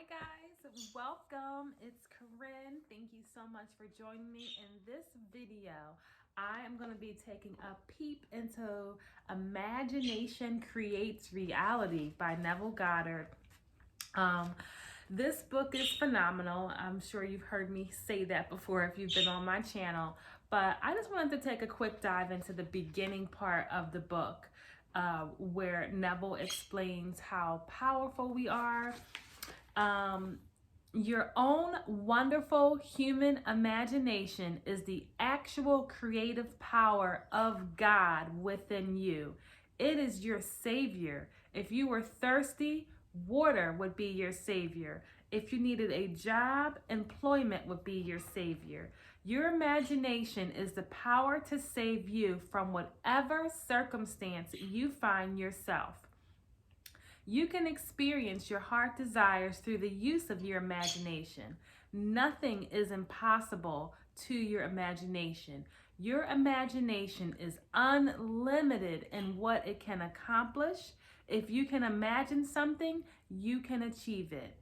guys, welcome. It's Corinne. Thank you so much for joining me in this video. I am going to be taking a peep into Imagination Creates Reality by Neville Goddard. This book is phenomenal. I'm sure you've heard me say that before if you've been on my channel, but I just wanted to take a quick dive into the beginning part of the book where Neville explains how powerful we are. Your own wonderful human imagination is the actual creative power of God within you. It is your savior. If you were thirsty, water would be your savior. If you needed a job, employment would be your savior. Your imagination is the power to save you from whatever circumstance you find yourself. You can experience your heart desires through the use of your imagination. Nothing is impossible to your imagination. Your imagination is unlimited in what it can accomplish. If you can imagine something, you can achieve it.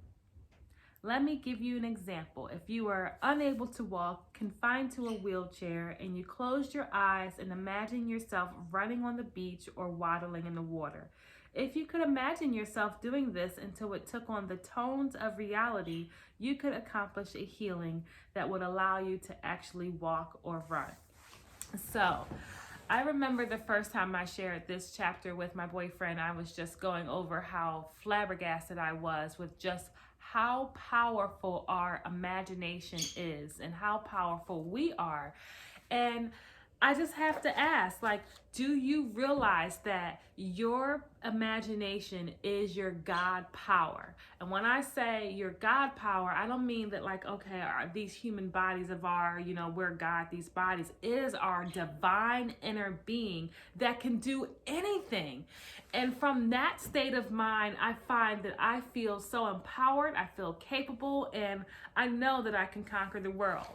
Let me give you an example. If you are unable to walk, confined to a wheelchair, and you closed your eyes and imagine yourself running on the beach or waddling in the water. If you could imagine yourself doing this until it took on the tones of reality, you could accomplish a healing that would allow you to actually walk or run. So, I remember the first time I shared this chapter with my boyfriend, I was just going over how flabbergasted I was with just how powerful our imagination is and how powerful we are. And I just have to ask, do you realize that your imagination is your God power? And when I say your God power, I don't mean that these human bodies of we're God, these bodies. It is our divine inner being that can do anything. And from that state of mind, I find that I feel so empowered, I feel capable, and I know that I can conquer the world.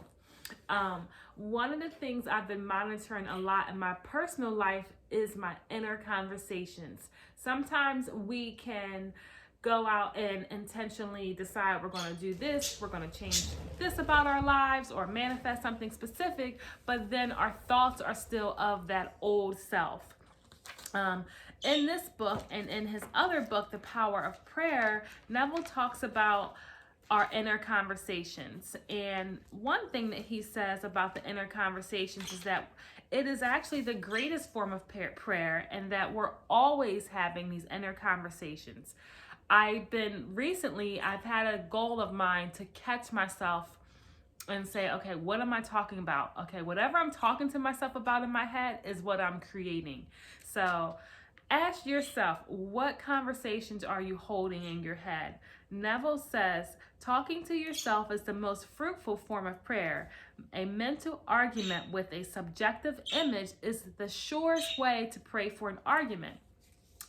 One of the things I've been monitoring a lot in my personal life is my inner conversations. Sometimes we can go out and intentionally decide we're going to do this, we're going to change this about our lives or manifest something specific, but then our thoughts are still of that old self. In this book and in his other book, The Power of Prayer, Neville talks about our inner conversations. And one thing that he says about the inner conversations is that it is actually the greatest form of prayer, and that we're always having these inner conversations. I've had a goal of mine to catch myself and say, okay, what am I talking about? Okay, whatever I'm talking to myself about in my head is what I'm creating. So ask yourself, what conversations are you holding in your head? Neville says, talking to yourself is the most fruitful form of prayer. A mental argument with a subjective image is the surest way to pray for an argument.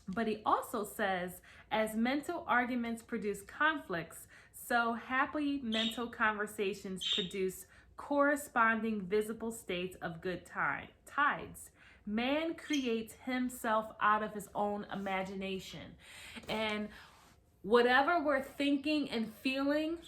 But he also says, as mental arguments produce conflicts, so happy mental conversations produce corresponding visible states of good tides. Man creates himself out of his own imagination. And whatever we're thinking and feeling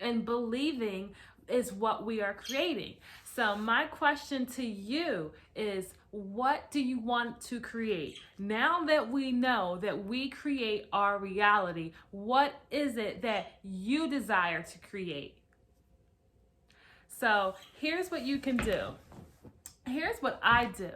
and believing is what we are creating. So my question to you is, what do you want to create? Now that we know that we create our reality, what is it that you desire to create? So here's what you can do. Here's what I do.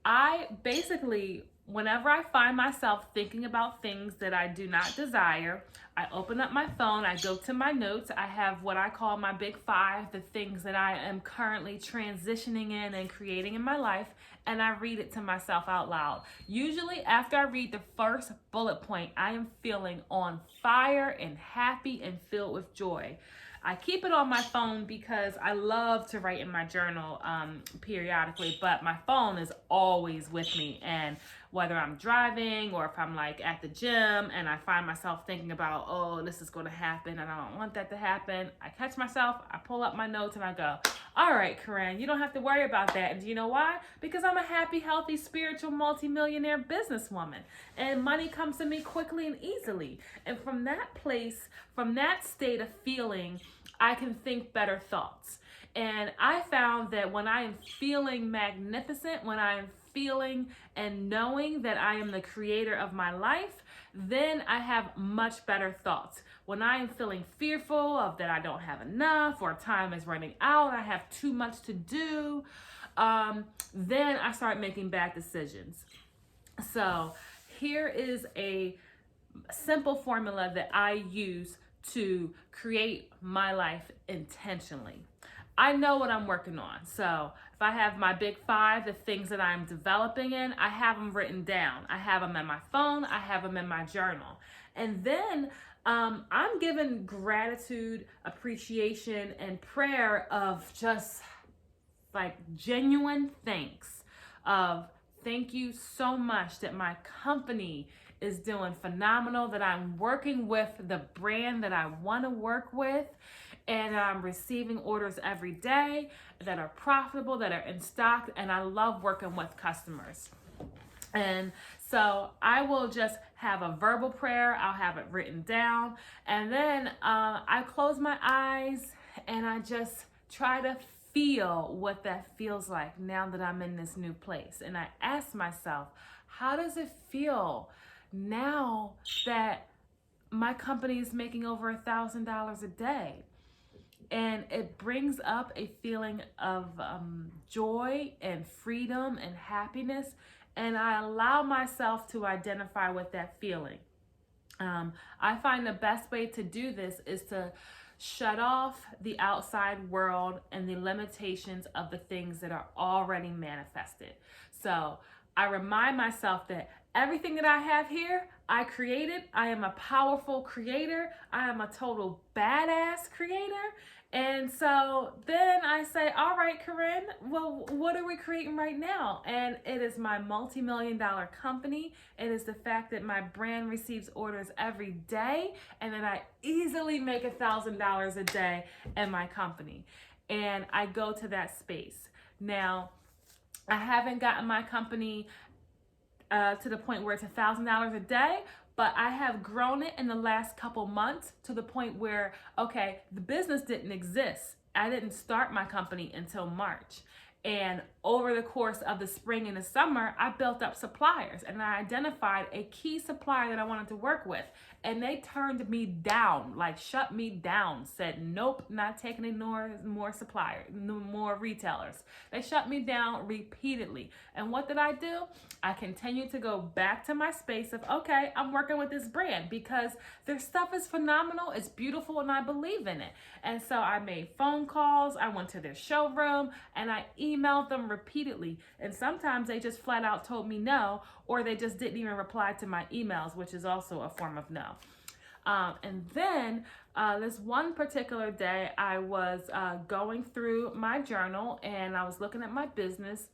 I basically, whenever I find myself thinking about things that I do not desire, I open up my phone, I go to my notes, I have what I call my big five, the things that I am currently transitioning in and creating in my life, and I read it to myself out loud. Usually after I read the first bullet point, I am feeling on fire and happy and filled with joy. I keep it on my phone because I love to write in my journal periodically, but my phone is always with me. And whether I'm driving or if I'm like at the gym and I find myself thinking about, oh, this is going to happen and I don't want that to happen. I catch myself, I pull up my notes and I go, all right, Corinne, you don't have to worry about that. And do you know why? Because I'm a happy, healthy, spiritual, multimillionaire businesswoman. And money comes to me quickly and easily. And from that place, from that state of feeling, I can think better thoughts. And I found that when I am feeling magnificent, when I am feeling and knowing that I am the creator of my life, then I have much better thoughts. When I am feeling fearful of that I don't have enough or time is running out, I have too much to do, then I start making bad decisions. So here is a simple formula that I use to create my life intentionally. I know what I'm working on. So if I have my big 5, the things that I'm developing in, I have them written down. I have them in my phone. I have them in my journal. And then I'm given gratitude, appreciation, and prayer of just like genuine thanks of thank you so much that my company is doing phenomenal, that I'm working with the brand that I want to work with, and I'm receiving orders every day that are profitable, that are in stock, and I love working with customers. And so I will just have a verbal prayer, I'll have it written down, and then I close my eyes and I just try to feel what that feels like now that I'm in this new place. And I ask myself, how does it feel now that my company is making over $1,000 a day? And it brings up a feeling of joy and freedom and happiness. And I allow myself to identify with that feeling. I find the best way to do this is to shut off the outside world and the limitations of the things that are already manifested. So I remind myself that everything that I have here, I created. I am a powerful creator. I am a total badass creator. And so then I say, all right, Corinne, well, what are we creating right now? And it is my multi-million-dollar company. It is the fact that my brand receives orders every day and that I easily make $1,000 a day in my company. And I go to that space. Now, I haven't gotten my company to the point where it's $1,000 a day, but I have grown it in the last couple months to the point where, okay, the business didn't exist. I didn't start my company until March. And over the course of the spring and the summer, I built up suppliers and I identified a key supplier that I wanted to work with. And they turned me down, like shut me down, said, nope, not taking any more suppliers, no more retailers. They shut me down repeatedly. And what did I do? I continued to go back to my space of, okay, I'm working with this brand because their stuff is phenomenal, it's beautiful, and I believe in it. And so I made phone calls, I went to their showroom, and I emailed them repeatedly. And sometimes they just flat out told me no, or they just didn't even reply to my emails, which is also a form of no. And then this one particular day, I was going through my journal and I was looking at my business.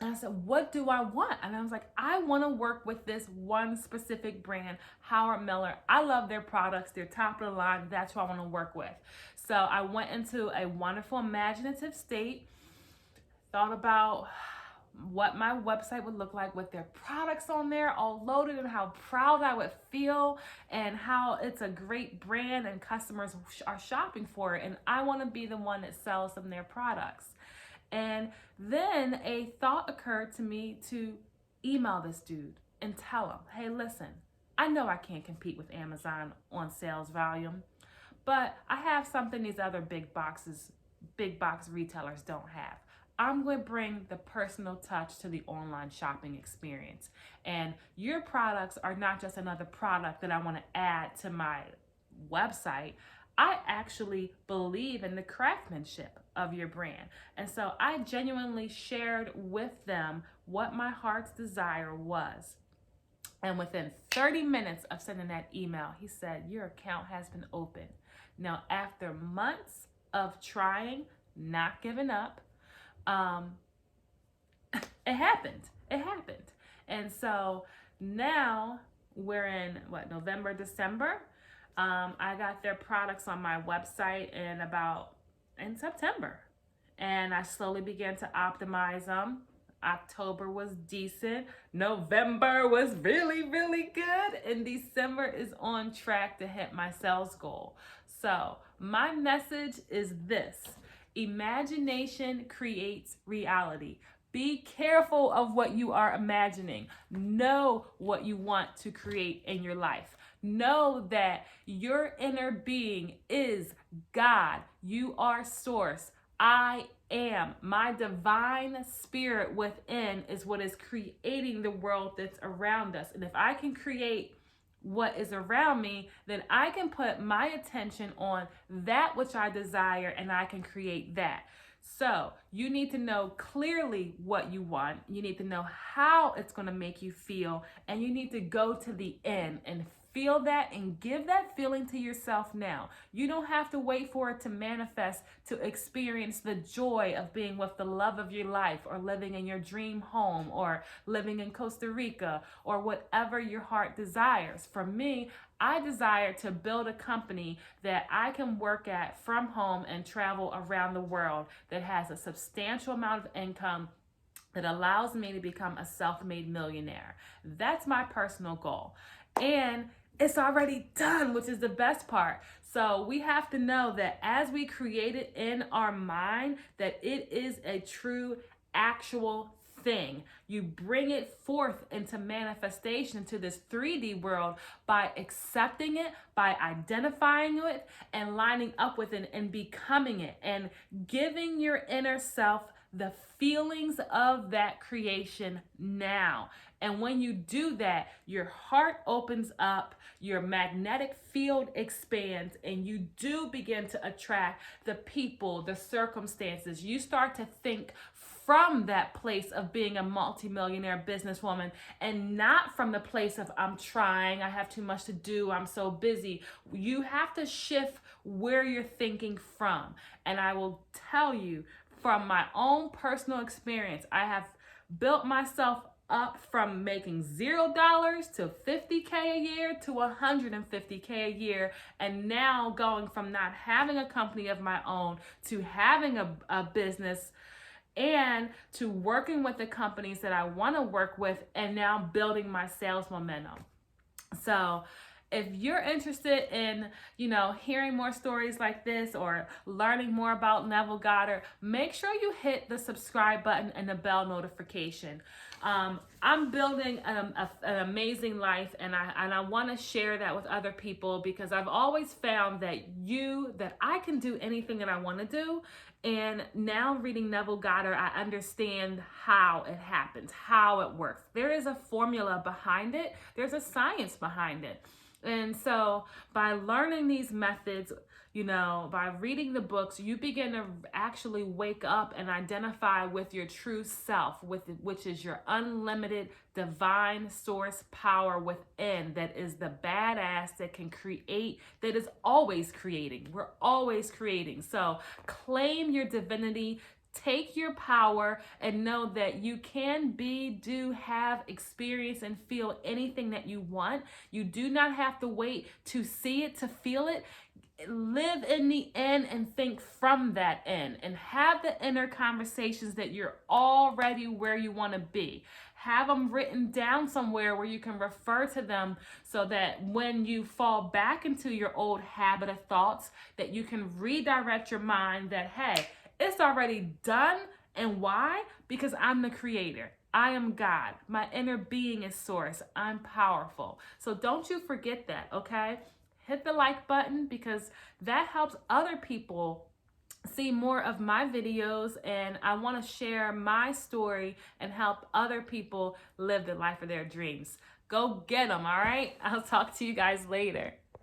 And I said, what do I want? And I was like, I want to work with this one specific brand, Howard Miller. I love their products. They're top of the line. That's who I want to work with. So I went into a wonderful imaginative state, thought about what my website would look like with their products on there all loaded and how proud I would feel and how it's a great brand and customers are shopping for it. And I want to be the one that sells them their products. And then a thought occurred to me to email this dude and tell him, hey, listen, I know I can't compete with Amazon on sales volume, but I have something these other big box retailers don't have. I'm going to bring the personal touch to the online shopping experience. And your products are not just another product that I want to add to my website. I actually believe in the craftsmanship of your brand. And so I genuinely shared with them what my heart's desire was. And within 30 minutes of sending that email, he said, your account has been opened. Now, after months of trying, not giving up, it happened. And so now we're in November, December. I got their products on my website in September, and I slowly began to optimize them. October was decent. November was really, really good. And December is on track to hit my sales goal. So my message is this: imagination creates reality. Be careful of what you are imagining. Know what you want to create in your life. Know that your inner being is God. You are source. I am. My divine spirit within is what is creating the world that's around us. And if I can create what is around me, then I can put my attention on that which I desire, and I can create that. So you need to know clearly what you want. You need to know how it's going to make you feel, and you need to go to the end and feel that and give that feeling to yourself now. You don't have to wait for it to manifest to experience the joy of being with the love of your life, or living in your dream home, or living in Costa Rica, or whatever your heart desires. For me, I desire to build a company that I can work at from home and travel around the world, that has a substantial amount of income, that allows me to become a self-made millionaire. That's my personal goal. And it's already done, which is the best part. So we have to know that as we create it in our mind, that it is a true, actual thing. You bring it forth into manifestation to this 3D world by accepting it, by identifying it, and lining up with it and becoming it, and giving your inner self the feelings of that creation now. And when you do that, your heart opens up, your magnetic field expands, and you do begin to attract the people, the circumstances. You start to think from that place of being a multimillionaire businesswoman, and not from the place of I'm trying, I have too much to do, I'm so busy. You have to shift where you're thinking from. And I will tell you, from my own personal experience, I have built myself up from making $0 to $50K a year to $150K a year, and now going from not having a company of my own to having a business, and to working with the companies that I want to work with, and now building my sales momentum. So if you're interested in, hearing more stories like this, or learning more about Neville Goddard, make sure you hit the subscribe button and the bell notification. I'm building an amazing life, and I want to share that with other people, because I've always found that I can do anything that I want to do. And now reading Neville Goddard, I understand how it happens, how it works. There is a formula behind it. There's a science behind it. And so by learning these methods, by reading the books, you begin to actually wake up and identify with your true self, which is your unlimited divine source power within, that is the badass that can create, that is always creating. We're always creating. So claim your divinity. Take your power and know that you can be, do, have, experience, and feel anything that you want. You do not have to wait to see it, to feel it. Live in the end and think from that end, and have the inner conversations that you're already where you want to be. Have them written down somewhere where you can refer to them, so that when you fall back into your old habit of thoughts, that you can redirect your mind that, hey, it's already done. And why? Because I'm the creator. I am God. My inner being is source. I'm powerful. So don't you forget that, okay? Hit the like button, because that helps other people see more of my videos, and I want to share my story and help other people live the life of their dreams. Go get them, all right? I'll talk to you guys later.